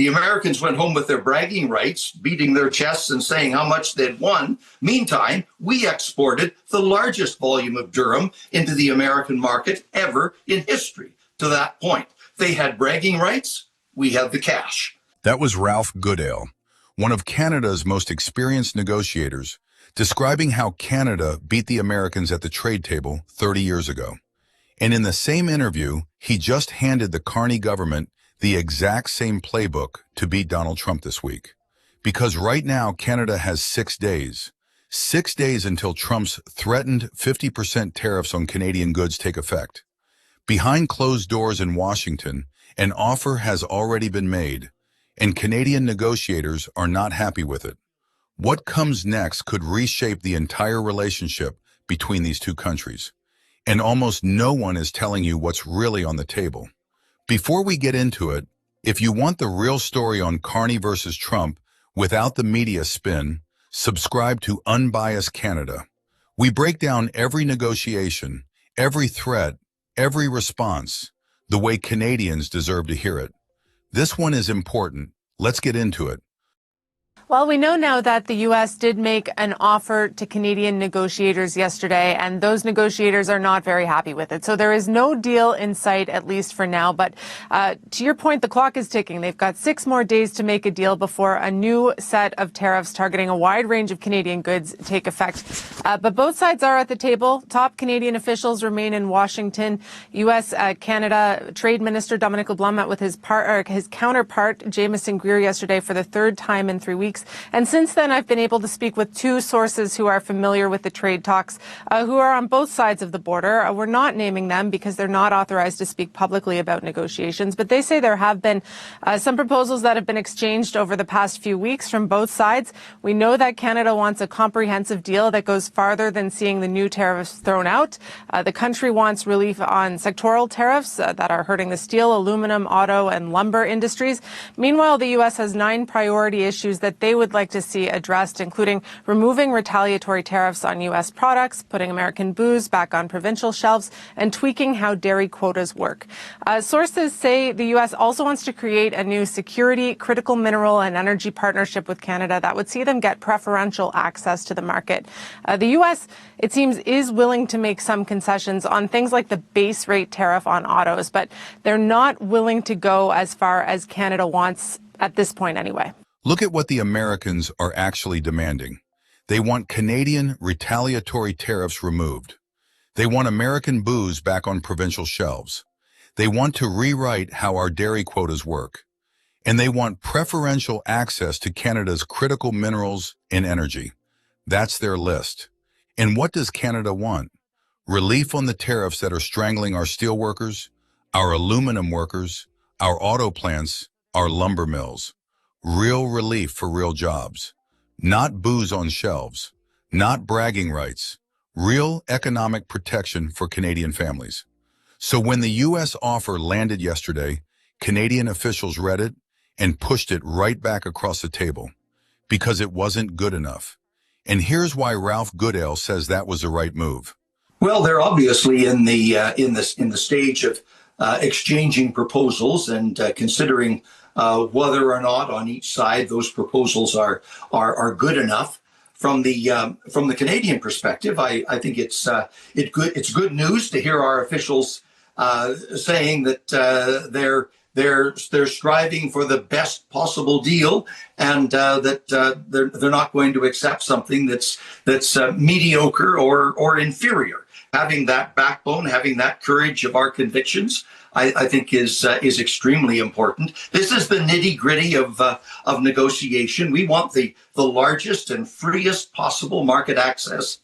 The Americans went home with their bragging rights, beating their chests and saying how much they'd won. Meantime, we exported the largest volume of durum into the American market ever in history to that point. They had bragging rights. We had the cash. That was Ralph Goodale, one of Canada's most experienced negotiators, describing how Canada beat the Americans at the trade table 30 years ago. And in the same interview, he just handed the Carney government the exact same playbook to beat Donald Trump this week. Because right now, Canada has 6 days. 6 days until Trump's threatened 50% tariffs on Canadian goods take effect. Behind closed doors in Washington, an offer has already been made, and Canadian negotiators are not happy with it. What comes next could reshape the entire relationship between these two countries. And almost no one is telling you what's really on the table. Before we get into it, if you want the real story on Carney versus Trump without the media spin, subscribe to Unbiased Canada. We break down every negotiation, every threat, every response, the way Canadians deserve to hear it. This one is important. Let's get into it. Well, we know now that the U.S. did make an offer to Canadian negotiators yesterday, and those negotiators are not very happy with it. So there is no deal in sight, at least for now. But to your point, the clock is ticking. They've got 6 more days to make a deal before a new set of tariffs targeting a wide range of Canadian goods take effect. But both sides are at the table. Top Canadian officials remain in Washington. U.S.-Canada Trade Minister Dominic LeBlanc met with his counterpart, Jamieson Greer, yesterday for the 3rd time in 3 weeks. And since then, I've been able to speak with 2 sources who are familiar with the trade talks, who are on both sides of the border. We're not naming them because they're not authorized to speak publicly about negotiations, but they say there have been some proposals that have been exchanged over the past few weeks from both sides. We know that Canada wants a comprehensive deal that goes farther than seeing the new tariffs thrown out. The country wants relief on sectoral tariffs that are hurting the steel, aluminum, auto, and lumber industries. Meanwhile, the U.S. has 9 priority issues that they would like to see addressed, including removing retaliatory tariffs on U.S. products, putting American booze back on provincial shelves, and tweaking how dairy quotas work. Sources say the U.S. also wants to create a new security, critical mineral, and energy partnership with Canada that would see them get preferential access to the market. The U.S., it seems, is willing to make some concessions on things like the base rate tariff on autos, but they're not willing to go as far as Canada wants at this point anyway. Look at what the Americans are actually demanding. They want Canadian retaliatory tariffs removed. They want American booze back on provincial shelves. They want to rewrite how our dairy quotas work. And they want preferential access to Canada's critical minerals and energy. That's their list. And what does Canada want? Relief on the tariffs that are strangling our steel workers, our aluminum workers, our auto plants, our lumber mills. Real relief for real jobs. Not booze on shelves. Not bragging rights. Real economic protection for Canadian families. So when the U.S. offer landed yesterday, Canadian officials read it and pushed it right back across the table because it wasn't good enough. And here's why Ralph Goodale says that was the right move. Well, they're obviously in the stage of exchanging proposals and considering whether or not on each side those proposals are good enough. From the Canadian perspective, I think it's good news to hear our officials saying that they're striving for the best possible deal, and that they're not going to accept something that's mediocre or inferior. Having that backbone, having that courage of our convictions, I think is extremely important. This is the nitty gritty of negotiation. We want the largest and freest possible market access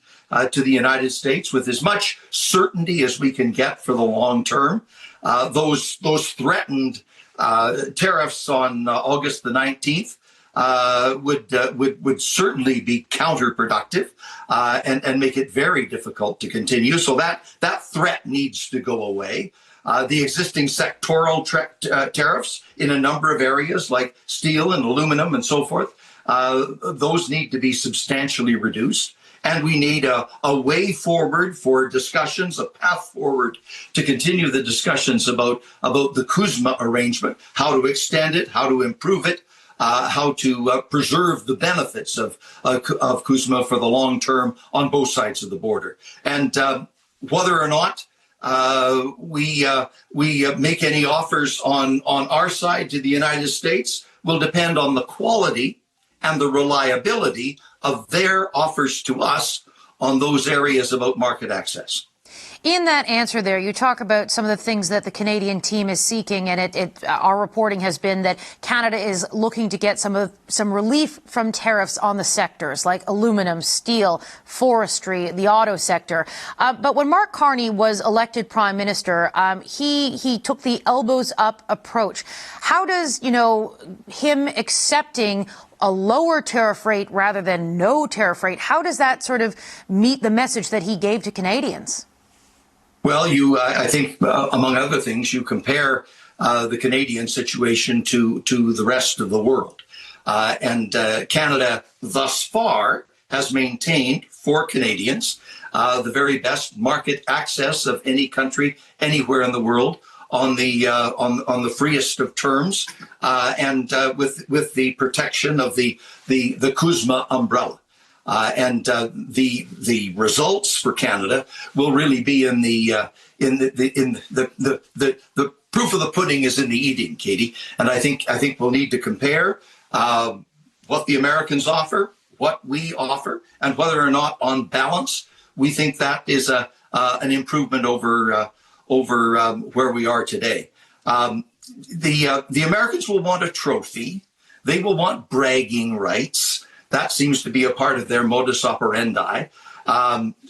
to the United States with as much certainty as we can get for the long term. Those threatened tariffs on August the 19th would certainly be counterproductive and make it very difficult to continue. So that threat needs to go away. The existing sectoral tariffs in a number of areas like steel and aluminum and so forth, those need to be substantially reduced. And we need a way forward for discussions, a path forward to continue the discussions about the CUSMA arrangement, how to extend it, how to improve it, how to preserve the benefits of CUSMA for the long term on both sides of the border. And whether or not we make any offers on our side to the United States will depend on the quality and the reliability of their offers to us on those areas about market access. In that answer there, you talk about some of the things that the Canadian team is seeking, and our reporting has been that Canada is looking to get some relief from tariffs on the sectors like aluminum, steel, forestry, the auto sector. But when Mark Carney was elected Prime Minister, he took the elbows up approach. How does, him accepting a lower tariff rate rather than no tariff rate, how does that sort of meet the message that he gave to Canadians? Well, I think, among other things, you compare the Canadian situation to the rest of the world. And Canada thus far has maintained for Canadians the very best market access of any country anywhere in the world on the freest of terms and with the protection of the CUSMA umbrella. And the results for Canada will really be in the proof of the pudding is in the eating, Katie. And I think we'll need to compare what the Americans offer, what we offer, and whether or not, on balance, we think that is an improvement over where we are today. The Americans will want a trophy. They will want bragging rights. That seems to be a part of their modus operandi.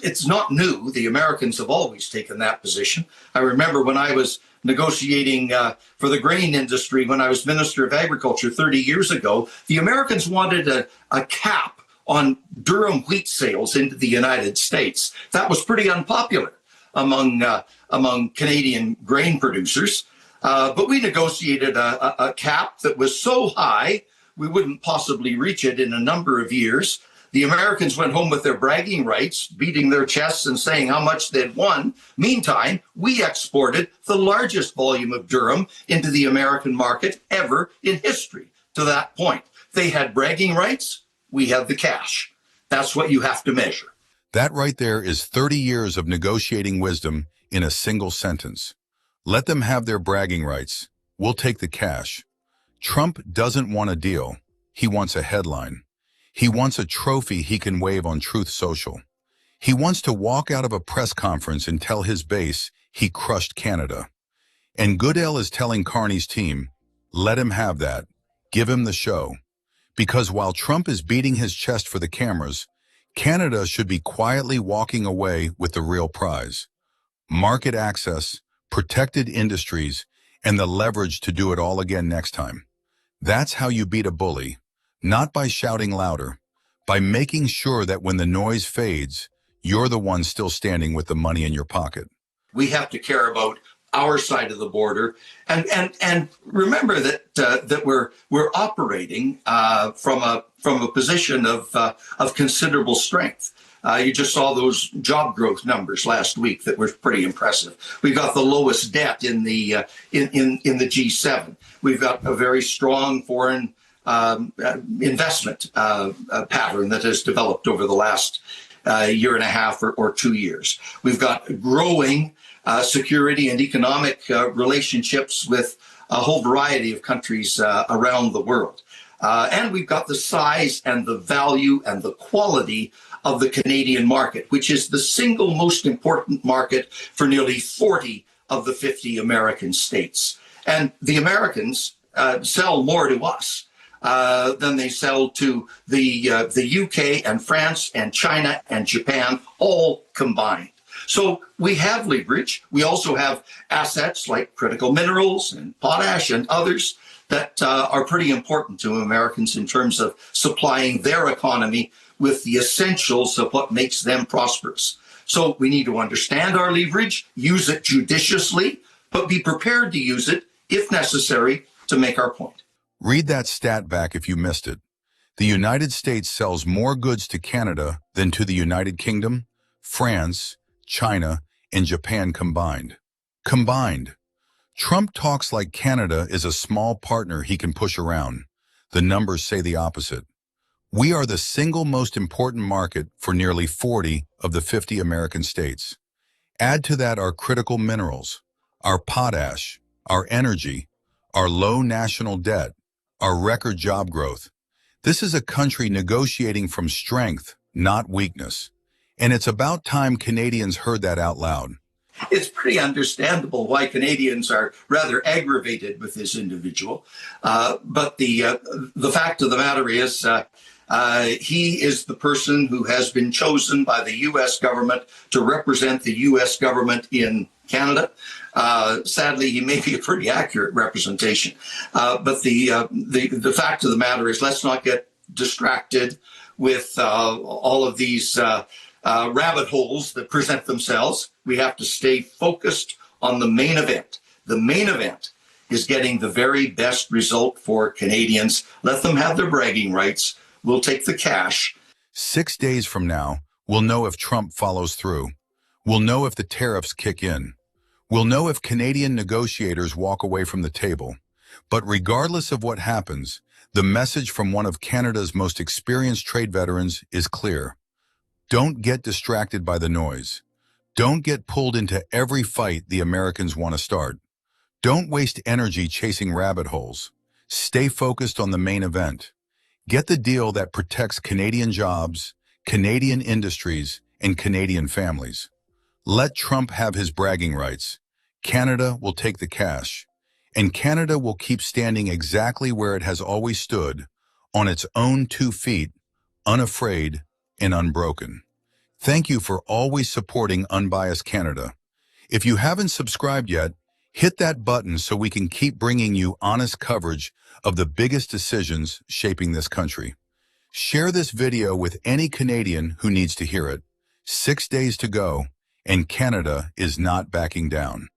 It's not new. The Americans have always taken that position. I remember when I was negotiating for the grain industry when I was Minister of Agriculture 30 years ago, the Americans wanted a cap on durum wheat sales into the United States. That was pretty unpopular among Canadian grain producers. But we negotiated a cap that was so high we wouldn't possibly reach it in a number of years. The Americans went home with their bragging rights, beating their chests and saying how much they'd won. Meantime, we exported the largest volume of durum into the American market ever in history to that point. They had bragging rights. We had the cash. That's what you have to measure. That right there is 30 years of negotiating wisdom in a single sentence. Let them have their bragging rights. We'll take the cash. Trump doesn't want a deal. He wants a headline. He wants a trophy he can wave on Truth Social. He wants to walk out of a press conference and tell his base he crushed Canada. And Goodale is telling Carney's team, let him have that. Give him the show. Because while Trump is beating his chest for the cameras, Canada should be quietly walking away with the real prize. Market access, protected industries, and the leverage to do it all again next time. That's how you beat a bully, not by shouting louder, by making sure that when the noise fades, you're the one still standing with the money in your pocket. We have to care about our side of the border, and remember that we're operating from a position of considerable strength. You just saw those job growth numbers last week that were pretty impressive. We've got the lowest debt in the G7. We've got a very strong foreign investment pattern that has developed over the last year and a half or 2 years. We've got growing security and economic relationships with a whole variety of countries around the world. And we've got the size and the value and the quality of the Canadian market, which is the single most important market for nearly 40 of the 50 American states. And the Americans sell more to us than they sell to the UK and France and China and Japan, all combined. So we have leverage. We also have assets like critical minerals and potash and others that are pretty important to Americans in terms of supplying their economy with the essentials of what makes them prosperous. So we need to understand our leverage, use it judiciously, but be prepared to use it, if necessary, to make our point. Read that stat back if you missed it. The United States sells more goods to Canada than to the United Kingdom, France, China, and Japan combined. Trump talks like Canada is a small partner he can push around. The numbers say the opposite. We are the single most important market for nearly 40 of the 50 American states. Add to that our critical minerals, our potash, our energy, our low national debt, our record job growth. This is a country negotiating from strength, not weakness. And it's about time Canadians heard that out loud. It's pretty understandable why Canadians are rather aggravated with this individual. But the fact of the matter is, he is the person who has been chosen by the U.S. government to represent the U.S. government in Canada. Sadly, he may be a pretty accurate representation. But the fact of the matter is, let's not get distracted with all of these rabbit holes that present themselves. We have to stay focused on the main event. The main event is getting the very best result for Canadians. Let them have their bragging rights. We'll take the cash. 6 days from now, we'll know if Trump follows through. We'll know if the tariffs kick in. We'll know if Canadian negotiators walk away from the table. But regardless of what happens, the message from one of Canada's most experienced trade veterans is clear. Don't get distracted by the noise. Don't get pulled into every fight the Americans want to start. Don't waste energy chasing rabbit holes. Stay focused on the main event. Get the deal that protects Canadian jobs, Canadian industries, and Canadian families. Let Trump have his bragging rights. Canada will take the cash. And Canada will keep standing exactly where it has always stood, on its own 2 feet, unafraid and unbroken. Thank you for always supporting Unbiased Canada. If you haven't subscribed yet, hit that button so we can keep bringing you honest coverage of the biggest decisions shaping this country. Share this video with any Canadian who needs to hear it. 6 days to go, and Canada is not backing down.